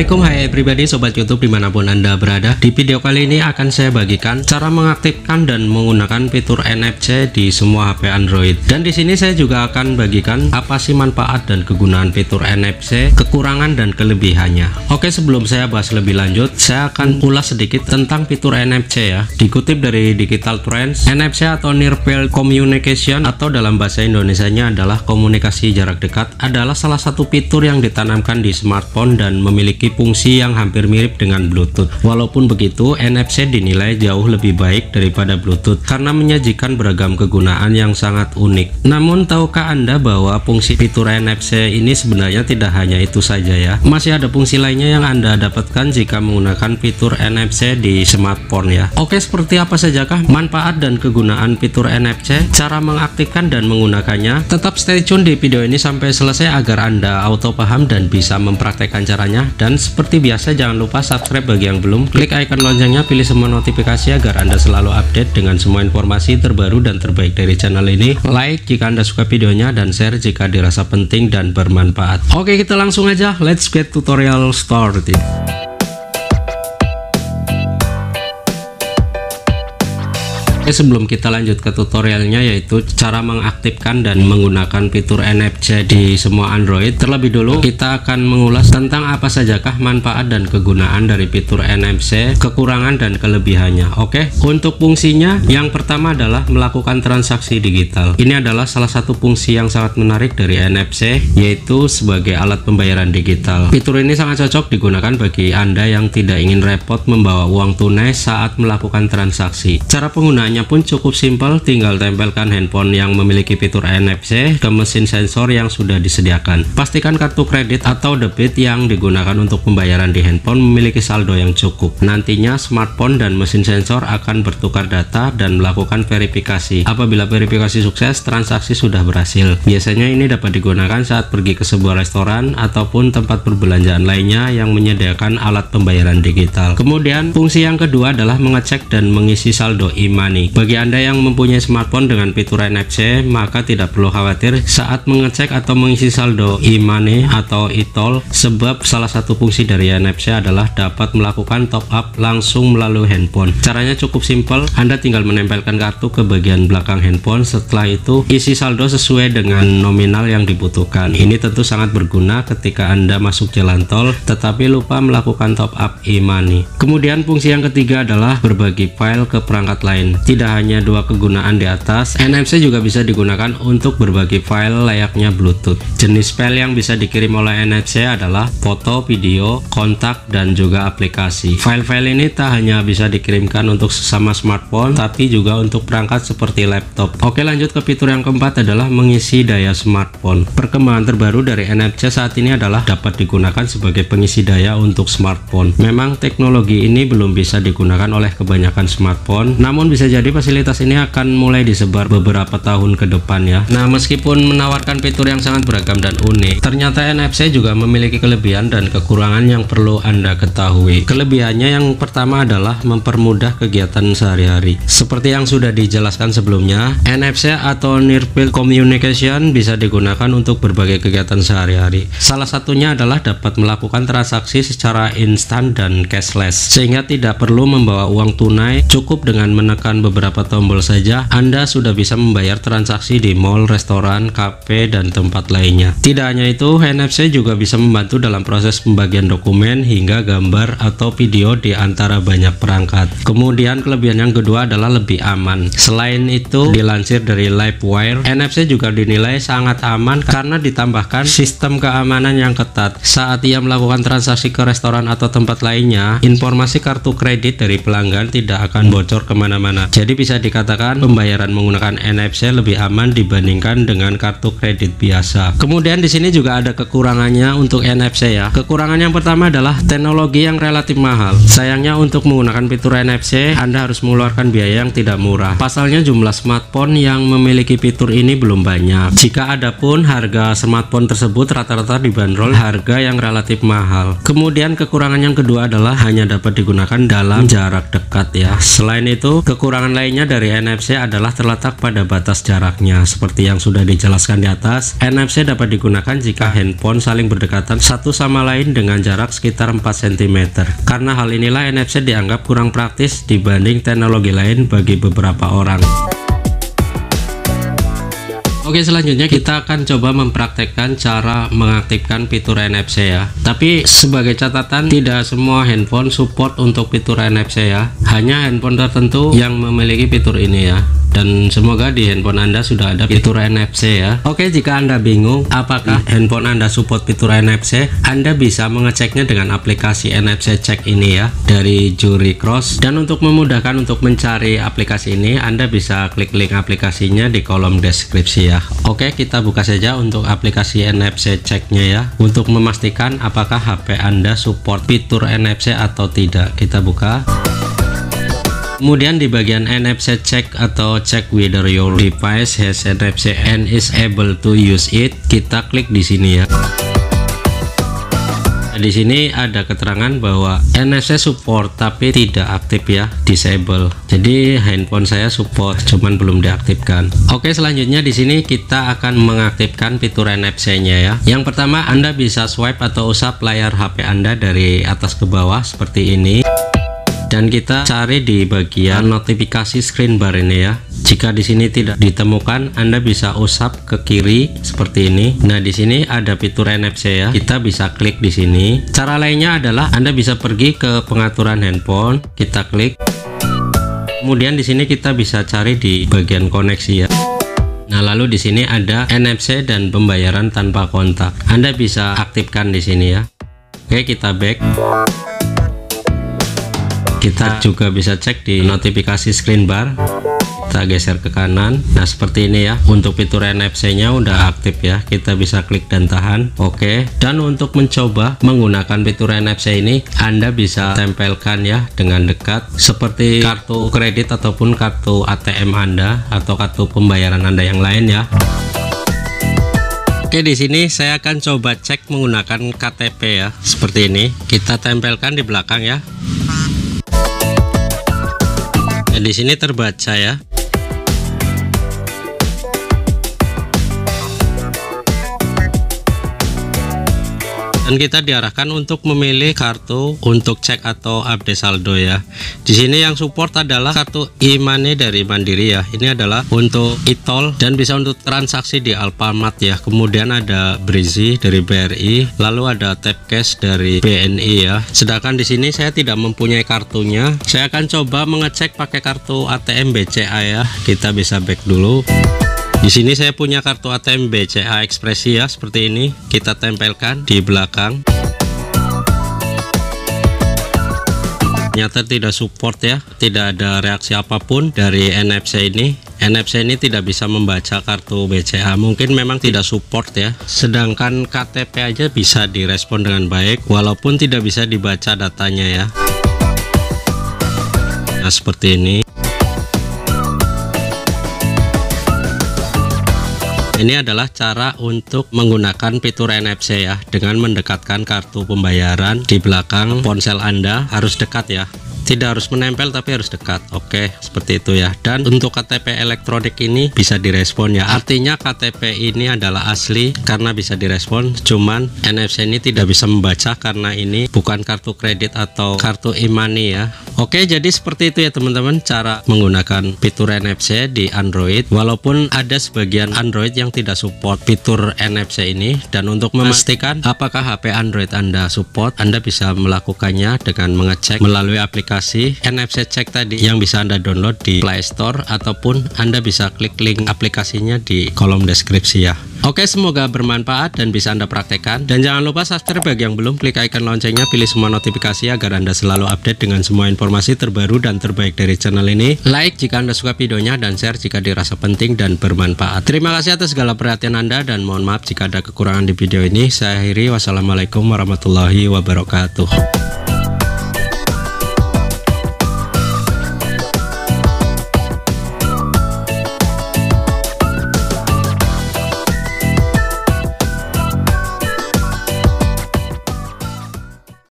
Assalamualaikum, hai everybody, sobat YouTube dimanapun anda berada. Di video kali ini akan saya bagikan cara mengaktifkan dan menggunakan fitur NFC di semua HP Android. Dan di sini saya juga akan bagikan apa sih manfaat dan kegunaan fitur NFC, kekurangan dan kelebihannya. Oke, sebelum saya bahas lebih lanjut, saya akan ulas sedikit tentang fitur NFC ya. Dikutip dari Digital Trends, NFC atau Near Field Communication atau dalam bahasa Indonesianya adalah komunikasi jarak dekat, adalah salah satu fitur yang ditanamkan di smartphone dan memiliki fungsi yang hampir mirip dengan Bluetooth. Walaupun begitu, NFC dinilai jauh lebih baik daripada Bluetooth karena menyajikan beragam kegunaan yang sangat unik. Namun tahukah Anda bahwa fungsi fitur NFC ini sebenarnya tidak hanya itu saja ya. Masih ada fungsi lainnya yang Anda dapatkan jika menggunakan fitur NFC di smartphone ya. Oke, seperti apa sajakah manfaat dan kegunaan fitur NFC, cara mengaktifkan dan menggunakannya? Tetap stay tune di video ini sampai selesai agar Anda auto paham dan bisa mempraktekkan caranya. Dan seperti biasa, jangan lupa subscribe bagi yang belum, klik icon loncengnya, pilih semua notifikasi agar Anda selalu update dengan semua informasi terbaru dan terbaik dari channel ini. Like jika Anda suka videonya dan share jika dirasa penting dan bermanfaat. Oke, kita langsung aja, let's get tutorial started. Sebelum kita lanjut ke tutorialnya, yaitu cara mengaktifkan dan menggunakan fitur NFC di semua Android, terlebih dulu kita akan mengulas tentang apa sajakah manfaat dan kegunaan dari fitur NFC, kekurangan dan kelebihannya. Oke, untuk fungsinya, yang pertama adalah melakukan transaksi digital. Ini adalah salah satu fungsi yang sangat menarik dari NFC, yaitu sebagai alat pembayaran digital. Fitur ini sangat cocok digunakan bagi Anda yang tidak ingin repot membawa uang tunai saat melakukan transaksi. Cara penggunaannya pun cukup simpel, tinggal tempelkan handphone yang memiliki fitur NFC ke mesin sensor yang sudah disediakan. Pastikan kartu kredit atau debit yang digunakan untuk pembayaran di handphone memiliki saldo yang cukup. Nantinya smartphone dan mesin sensor akan bertukar data dan melakukan verifikasi. Apabila verifikasi sukses, transaksi sudah berhasil. Biasanya ini dapat digunakan saat pergi ke sebuah restoran ataupun tempat perbelanjaan lainnya yang menyediakan alat pembayaran digital. Kemudian fungsi yang kedua adalah mengecek dan mengisi saldo e-money. Bagi Anda yang mempunyai smartphone dengan fitur NFC, maka tidak perlu khawatir saat mengecek atau mengisi saldo e-money atau e-tol, sebab salah satu fungsi dari NFC adalah dapat melakukan top up langsung melalui handphone. Caranya cukup simpel, Anda tinggal menempelkan kartu ke bagian belakang handphone, setelah itu isi saldo sesuai dengan nominal yang dibutuhkan. Ini tentu sangat berguna ketika Anda masuk jalan tol tetapi lupa melakukan top up e-money. Kemudian fungsi yang ketiga adalah berbagi file ke perangkat lain. Tidak hanya dua kegunaan di atas, NFC juga bisa digunakan untuk berbagi file layaknya Bluetooth. Jenis file yang bisa dikirim oleh NFC adalah foto, video, kontak, dan juga aplikasi. File-file ini tak hanya bisa dikirimkan untuk sesama smartphone, tapi juga untuk perangkat seperti laptop. Oke, lanjut ke fitur yang keempat adalah mengisi daya smartphone. Perkembangan terbaru dari NFC saat ini adalah dapat digunakan sebagai pengisi daya untuk smartphone. Memang teknologi ini belum bisa digunakan oleh kebanyakan smartphone, namun bisa jadi fasilitas ini akan mulai disebar beberapa tahun ke depan ya. Nah, meskipun menawarkan fitur yang sangat beragam dan unik, ternyata NFC juga memiliki kelebihan dan kekurangan yang perlu Anda ketahui. Kelebihannya yang pertama adalah mempermudah kegiatan sehari-hari. Seperti yang sudah dijelaskan sebelumnya, NFC atau Near Field Communication bisa digunakan untuk berbagai kegiatan sehari-hari. Salah satunya adalah dapat melakukan transaksi secara instan dan cashless, sehingga tidak perlu membawa uang tunai. Cukup dengan menekan beberapa tombol saja, Anda sudah bisa membayar transaksi di mall, restoran, kafe, dan tempat lainnya. Tidak hanya itu, NFC juga bisa membantu dalam proses pembagian dokumen hingga gambar atau video di antara banyak perangkat. Kemudian kelebihan yang kedua adalah lebih aman. Selain itu, dilansir dari Livewire, NFC juga dinilai sangat aman karena ditambahkan sistem keamanan yang ketat. Saat ia melakukan transaksi ke restoran atau tempat lainnya, informasi kartu kredit dari pelanggan tidak akan bocor kemana-mana. Jadi bisa dikatakan pembayaran menggunakan NFC lebih aman dibandingkan dengan kartu kredit biasa. Kemudian di sini juga ada kekurangannya untuk NFC ya. Kekurangan yang pertama adalah teknologi yang relatif mahal. Sayangnya untuk menggunakan fitur NFC, Anda harus mengeluarkan biaya yang tidak murah. Pasalnya jumlah smartphone yang memiliki fitur ini belum banyak. Jika ada pun, harga smartphone tersebut rata-rata dibanderol harga yang relatif mahal. Kemudian kekurangan yang kedua adalah hanya dapat digunakan dalam jarak dekat ya. Selain itu, kekurangan Kelemahan lainnya dari NFC adalah terletak pada batas jaraknya. Seperti yang sudah dijelaskan di atas, NFC dapat digunakan jika handphone saling berdekatan satu sama lain dengan jarak sekitar 4 cm. Karena hal inilah NFC dianggap kurang praktis dibanding teknologi lain bagi beberapa orang. Oke, selanjutnya kita akan coba mempraktekkan cara mengaktifkan fitur NFC ya. Tapi sebagai catatan, tidak semua handphone support untuk fitur NFC ya. Hanya handphone tertentu yang memiliki fitur ini ya. Dan semoga di handphone Anda sudah ada fitur NFC ya. Oke, jika Anda bingung apakah handphone Anda support fitur NFC, Anda bisa mengeceknya dengan aplikasi NFC Check ini ya, dari Juri Cross. Dan untuk memudahkan untuk mencari aplikasi ini, Anda bisa klik link aplikasinya di kolom deskripsi ya. Oke, kita buka saja untuk aplikasi NFC Check-nya ya, untuk memastikan apakah HP Anda support fitur NFC atau tidak. Kita buka. Kemudian di bagian NFC Check atau check whether your device has NFC and is able to use it, kita klik di sini ya. Di sini ada keterangan bahwa NFC support tapi tidak aktif ya, disable. Jadi handphone saya support, cuman belum diaktifkan. Oke, selanjutnya di sini kita akan mengaktifkan fitur NFC-nya ya. Yang pertama, Anda bisa swipe atau usap layar HP Anda dari atas ke bawah seperti ini. Dan kita cari di bagian notifikasi screen bar ini ya. Jika di sini tidak ditemukan, Anda bisa usap ke kiri seperti ini. Nah, di sini ada fitur NFC ya. Kita bisa klik di sini. Cara lainnya adalah Anda bisa pergi ke pengaturan handphone, kita klik. Kemudian di sini kita bisa cari di bagian koneksi ya. Nah, lalu di sini ada NFC dan pembayaran tanpa kontak. Anda bisa aktifkan di sini ya. Oke, kita back. Kita juga bisa cek di notifikasi screen bar. Kita geser ke kanan. Nah, seperti ini ya. Untuk fitur NFC-nya udah aktif ya. Kita bisa klik dan tahan. Oke. Dan untuk mencoba menggunakan fitur NFC ini, Anda bisa tempelkan ya dengan dekat seperti kartu kredit ataupun kartu ATM Anda atau kartu pembayaran Anda yang lain ya. Oke, di sini saya akan coba cek menggunakan KTP ya. Seperti ini. Kita tempelkan di belakang ya. Di sini terbaca ya. Dan kita diarahkan untuk memilih kartu untuk cek atau update saldo ya. Di sini yang support adalah kartu e-money dari Mandiri ya. Ini adalah untuk e-tol dan bisa untuk transaksi di Alfamart ya. Kemudian ada Brizi dari BRI, lalu ada Tap Cash dari BNI ya. Sedangkan di sini saya tidak mempunyai kartunya. Saya akan coba mengecek pakai kartu ATM BCA ya. Kita bisa back dulu. Di sini saya punya kartu ATM BCA Ekspresi ya, seperti ini. Kita tempelkan di belakang. Ternyata tidak support ya, tidak ada reaksi apapun dari NFC ini. NFC ini tidak bisa membaca kartu BCA, mungkin memang tidak support ya. Sedangkan KTP aja bisa direspon dengan baik, walaupun tidak bisa dibaca datanya ya. Nah, seperti ini. Ini adalah cara untuk menggunakan fitur NFC ya, dengan mendekatkan kartu pembayaran di belakang ponsel Anda. Harus dekat ya, tidak harus menempel tapi harus dekat. Oke, seperti itu ya. Dan untuk KTP elektronik ini bisa direspon ya, artinya KTP ini adalah asli karena bisa direspon. Cuman NFC ini tidak bisa membaca karena ini bukan kartu kredit atau kartu e-money ya. Oke, jadi seperti itu ya teman-teman, cara menggunakan fitur NFC di Android. Walaupun ada sebagian Android yang tidak support fitur NFC ini, dan untuk memastikan apakah HP Android Anda support, Anda bisa melakukannya dengan mengecek melalui aplikasi NFC Check tadi yang bisa Anda download di Play Store, ataupun Anda bisa klik link aplikasinya di kolom deskripsi ya. Oke, semoga bermanfaat dan bisa Anda praktekkan. Dan jangan lupa subscribe bagi yang belum, klik icon loncengnya, pilih semua notifikasi agar Anda selalu update dengan semua informasi terbaru dan terbaik dari channel ini. Like jika Anda suka videonya dan share jika dirasa penting dan bermanfaat. Terima kasih atas segala perhatian Anda dan mohon maaf jika ada kekurangan di video ini. Saya akhiri, wassalamualaikum warahmatullahi wabarakatuh.